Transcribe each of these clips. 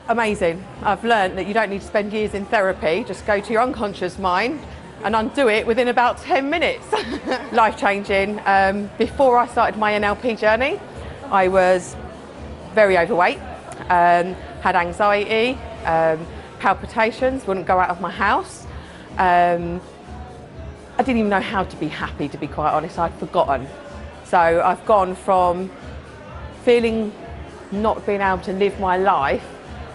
Amazing. I've learned that you don't need to spend years in therapy, just go to your unconscious mind and undo it within about 10 minutes. Life-changing. Before I started my NLP journey, I was very overweight, had anxiety, palpitations, wouldn't go out of my house. I didn't even know how to be happy, to be quite honest. I'd forgotten. So I've gone from feeling not being able to live my life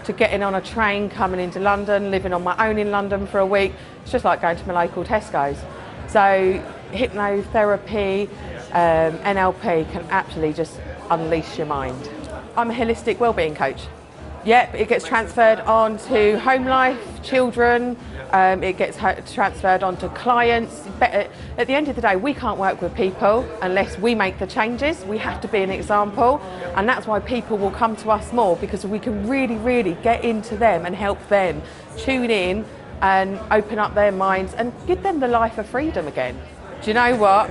to getting on a train, coming into London, living on my own in London for a week. It's just like going to my local Tesco's. So hypnotherapy, NLP can absolutely just unleash your mind. I'm a holistic wellbeing coach. Yep, it gets transferred on to home life, children, it gets transferred on to clients. At the end of the day, we can't work with people unless we make the changes. We have to be an example, and that's why people will come to us more, because we can really, really get into them and help them tune in and open up their minds and give them the life of freedom again. Do you know what?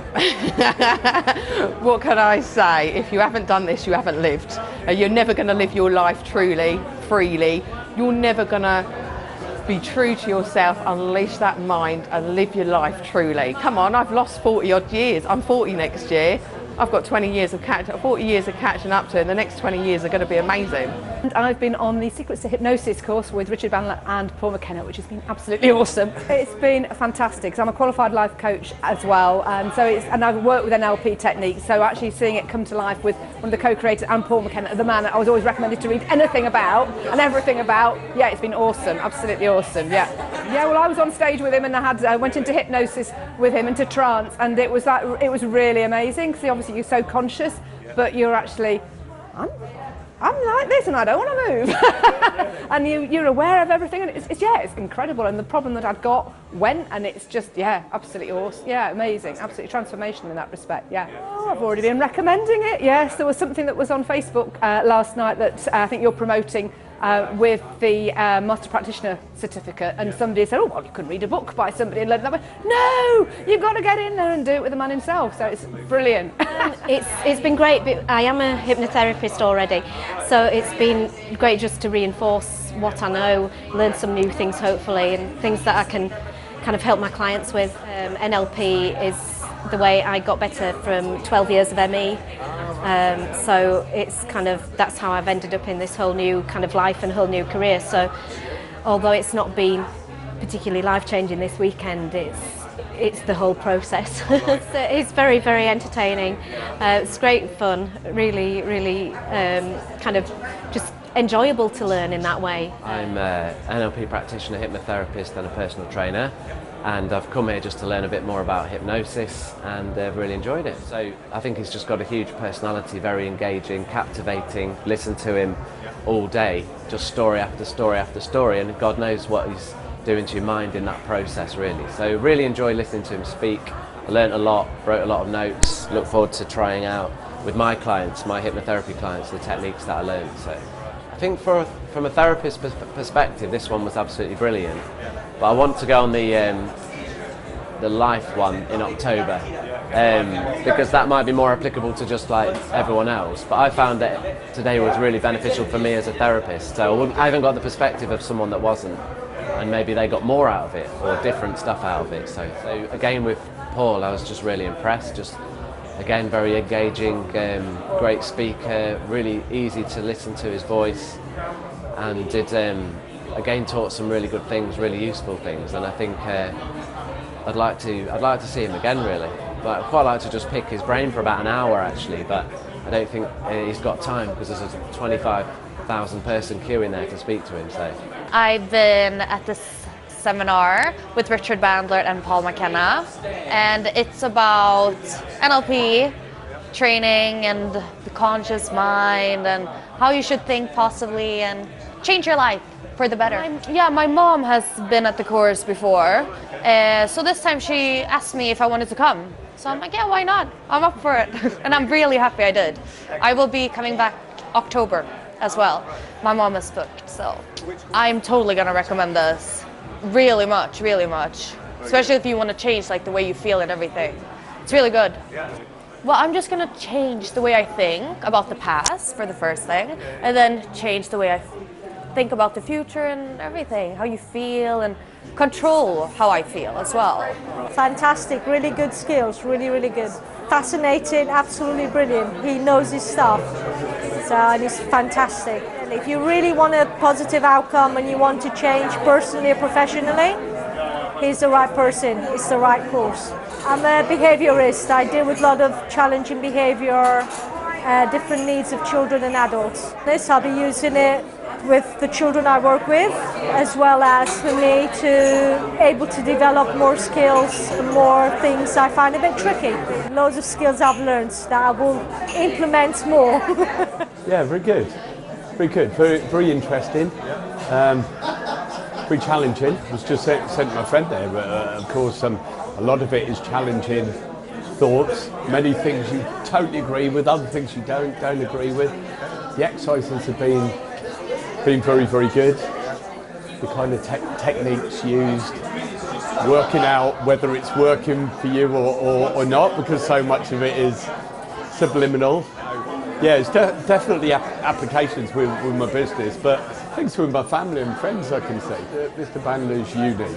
What can I say? If you haven't done this, you haven't lived. You're never going to live your life truly, freely. You're never going to be true to yourself, unleash that mind and live your life truly. Come on, I've lost 40 odd years. I'm 40 next year. I've got 40 years of catching up to, and the next 20 years are going to be amazing. And I've been on the Secrets to Hypnosis course with Richard Bandler and Paul McKenna, which has been absolutely awesome. It's been fantastic, because I'm a qualified life coach as well, and I've worked with NLP Techniques, so actually seeing it come to life with one of the co-creators and Paul McKenna, the man I was always recommended to read anything about and everything about. Yeah, it's been awesome, absolutely awesome. Yeah, well, I was on stage with him, and I went into hypnosis with him, into trance, and it was really amazing, because obviously you're so conscious, but you're actually, I'm like this and I don't want to move. And you're aware of everything, and it's incredible. And the problem that I'd got went, and it's just, absolutely awesome. Yeah, amazing, absolutely transformational in that respect. Yeah. Oh, I've already been recommending it. Yes, there was something that was on Facebook last night that I think you're promoting with the Master Practitioner certificate, and somebody said, oh, well, you could read a book by somebody and learn it that way. No, you've got to get in there and do it with the man himself, so it's brilliant. It's been great, but I am a hypnotherapist already, so it's been great just to reinforce what I know, learn some new things hopefully, and things that I can kind of help my clients with. NLP is the way I got better from 12 years of ME. So it's that's how I've ended up in this whole new kind of life and whole new career. So although it's not been particularly life-changing this weekend, it's the whole process. It's very, very entertaining. It's great fun, really, really kind of just enjoyable to learn in that way. I'm an NLP practitioner, hypnotherapist and a personal trainer, and I've come here just to learn a bit more about hypnosis, and I've really enjoyed it. So I think he's just got a huge personality, very engaging, captivating. Listen to him all day, just story after story after story, and God knows what he's doing to your mind in that process, really. So really enjoy listening to him speak. I learnt a lot, wrote a lot of notes, look forward to trying out with my clients, my hypnotherapy clients, the techniques that I learned. So I think from a therapist perspective, this one was absolutely brilliant. But I want to go on the life one in October, because that might be more applicable to just like everyone else. But I found that today was really beneficial for me as a therapist. So I haven't got the perspective of someone that wasn't, and maybe they got more out of it or different stuff out of it. So again with Paul, I was just really impressed. Just again, very engaging, great speaker, really easy to listen to his voice, and did again taught some really good things, really useful things. And I think I'd like to see him again, really. But I'd quite like to just pick his brain for about an hour actually, but I don't think he's got time, because there's a 25,000 person queue in there to speak to him. So I've been at this seminar with Richard Bandler and Paul McKenna, and it's about NLP training and the conscious mind and how you should think positively and change your life for the better. My mom has been at the course before, so this time she asked me if I wanted to come. So I'm like, yeah, why not? I'm up for it. And I'm really happy I did. I will be coming back October as well. My mom is booked, so I'm totally gonna recommend this. Really much, really much. Especially if you want to change like the way you feel and everything. It's really good. Well, I'm just gonna change the way I think about the past for the first thing, and then change the way I think about the future and everything, how you feel, and control how I feel as well. Fantastic, really good skills, really good. Fascinating, absolutely brilliant. He knows his stuff, so he's fantastic. And if you really want a positive outcome and you want to change personally or professionally, he's the right person, it's the right course. I'm a behaviorist. I deal with a lot of challenging behavior, different needs of children and adults. I'll be using it with the children I work with, as well as for me to able to develop more skills and more things I find a bit tricky. Loads of skills I've learned that I will implement more. Yeah, very good. Very good. Very interesting. Very challenging. I was just saying to my friend there, but of course a lot of it is challenging thoughts. Many things you totally agree with, other things you don't agree with. The exercises have been very good. The kind of techniques used, working out whether it's working for you or not, because so much of it is subliminal. Yeah, it's definitely applications with my business, but things with my family and friends I can see. Mr. Bandler's unique,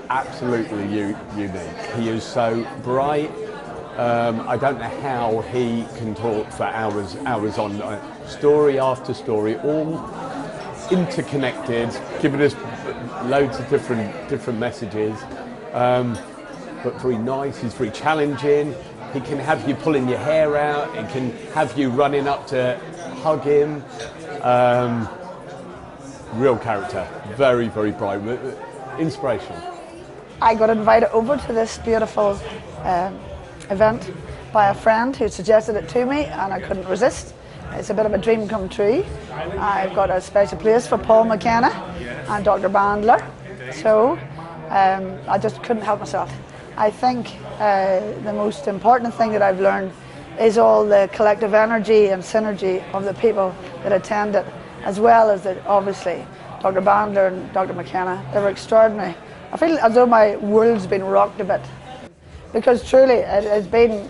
absolutely unique. He is so bright. I don't know how he can talk for hours on story after story, all interconnected, giving us loads of different messages. But very nice. He's very challenging. He can have you pulling your hair out. He can have you running up to hug him. Real character. Very bright. Inspirational. I got invited over to this beautiful event by a friend who suggested it to me, and I couldn't resist. It's a bit of a dream come true. I've got a special place for Paul McKenna and Dr. Bandler, so I just couldn't help myself. I think the most important thing that I've learned is all the collective energy and synergy of the people that attended, as well as obviously Dr. Bandler and Dr. McKenna. They were extraordinary. I feel as though my world's been rocked a bit, because truly it has been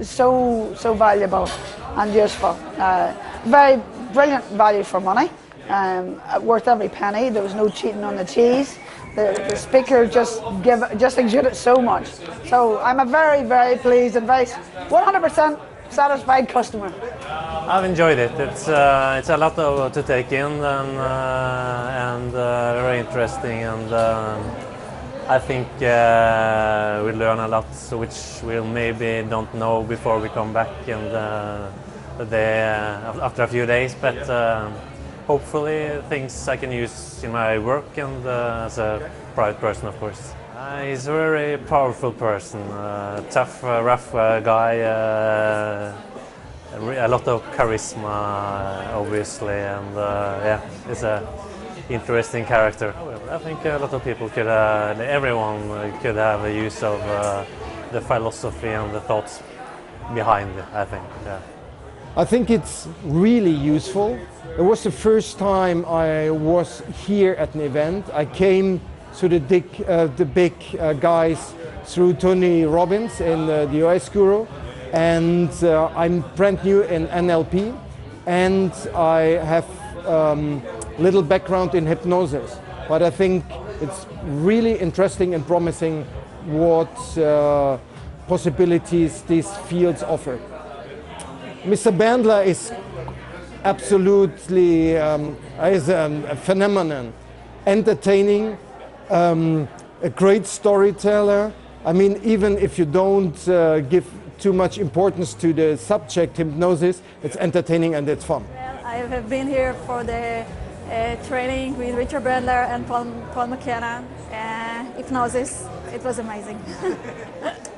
so valuable and useful. Very brilliant value for money, worth every penny. There was no cheating on the cheese. The speaker just exuded so much. So I'm a very pleased and very 100% satisfied customer. I've enjoyed it. It's a lot to take in and very interesting, and I think we learn a lot which we'll maybe don't know before we come back after a few days, but hopefully things I can use in my work and as a private person, of course. He's a very powerful person, tough, rough guy, a lot of charisma, obviously, and yeah, he's an interesting character. I think a lot of people everyone could have a use of the philosophy and the thoughts behind it, I think. Yeah. I think it's really useful. It was the first time I was here at an event. I came to the big guys through Tony Robbins in the US Guru, and I'm brand new in NLP, and I have little background in hypnosis, but I think it's really interesting and promising what possibilities these fields offer. Mr. Bandler is absolutely is a phenomenon, entertaining, a great storyteller. I mean, even if you don't give too much importance to the subject hypnosis, it's entertaining and it's fun. Well, I have been here for the training with Richard Bandler and Paul McKenna. Hypnosis, it was amazing.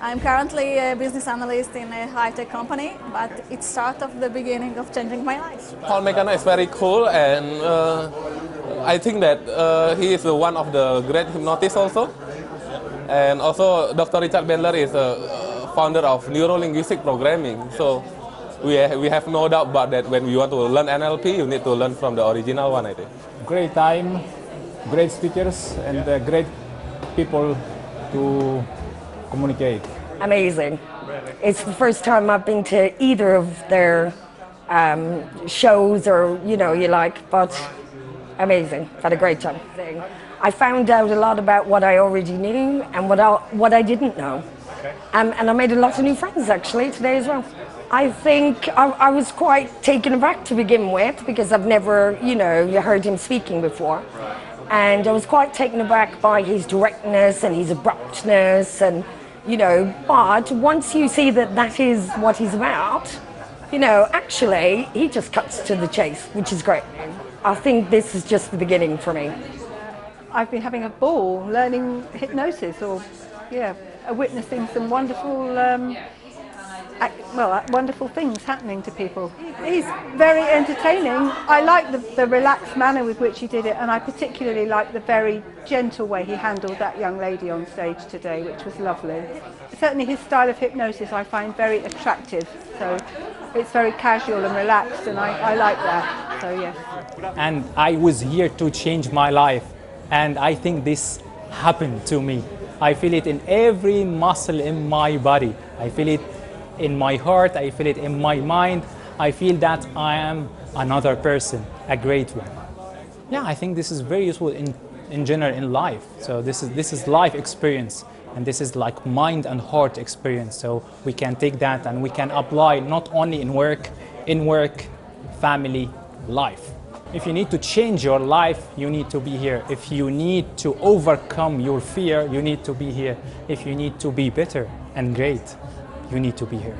I'm currently a business analyst in a high-tech company, but it started the beginning of changing my life. Paul McKenna is very cool, and I think that he is one of the great hypnotists also. And also Dr. Richard Bandler is a founder of neuro-linguistic programming. So we have no doubt about that. When you want to learn NLP, you need to learn from the original one, I think. Great time, great speakers, and great people to communicate. Amazing. It's the first time I've been to either of their shows, or you like, but amazing. I've had a great time. I found out a lot about what I already knew and what I didn't know. And I made a lot of new friends actually today as well. I think I was quite taken aback to begin with because I've never, you know, heard him speaking before. And I was quite taken aback by his directness and his abruptness and, you know, but once you see that that is what he's about, you know, actually he just cuts to the chase, which is great. I think this is just the beginning for me. I've been having a ball learning hypnosis, or witnessing some wonderful wonderful things happening to people. He's very entertaining. I like the relaxed manner with which he did it, and I particularly like the very gentle way he handled that young lady on stage today, which was lovely. Certainly his style of hypnosis I find very attractive, so it's very casual and relaxed, and I like that, so yes. And I was here to change my life, and I think this happened to me. I feel it in every muscle in my body. I feel it in my heart, I feel it in my mind. I feel that I am another person, a great one. Yeah, I think this is very useful in general in life. So this is life experience, and this is like mind and heart experience. So we can take that and we can apply not only in work, family, life. If you need to change your life, you need to be here. If you need to overcome your fear, you need to be here. If you need to be better and great, you need to be here.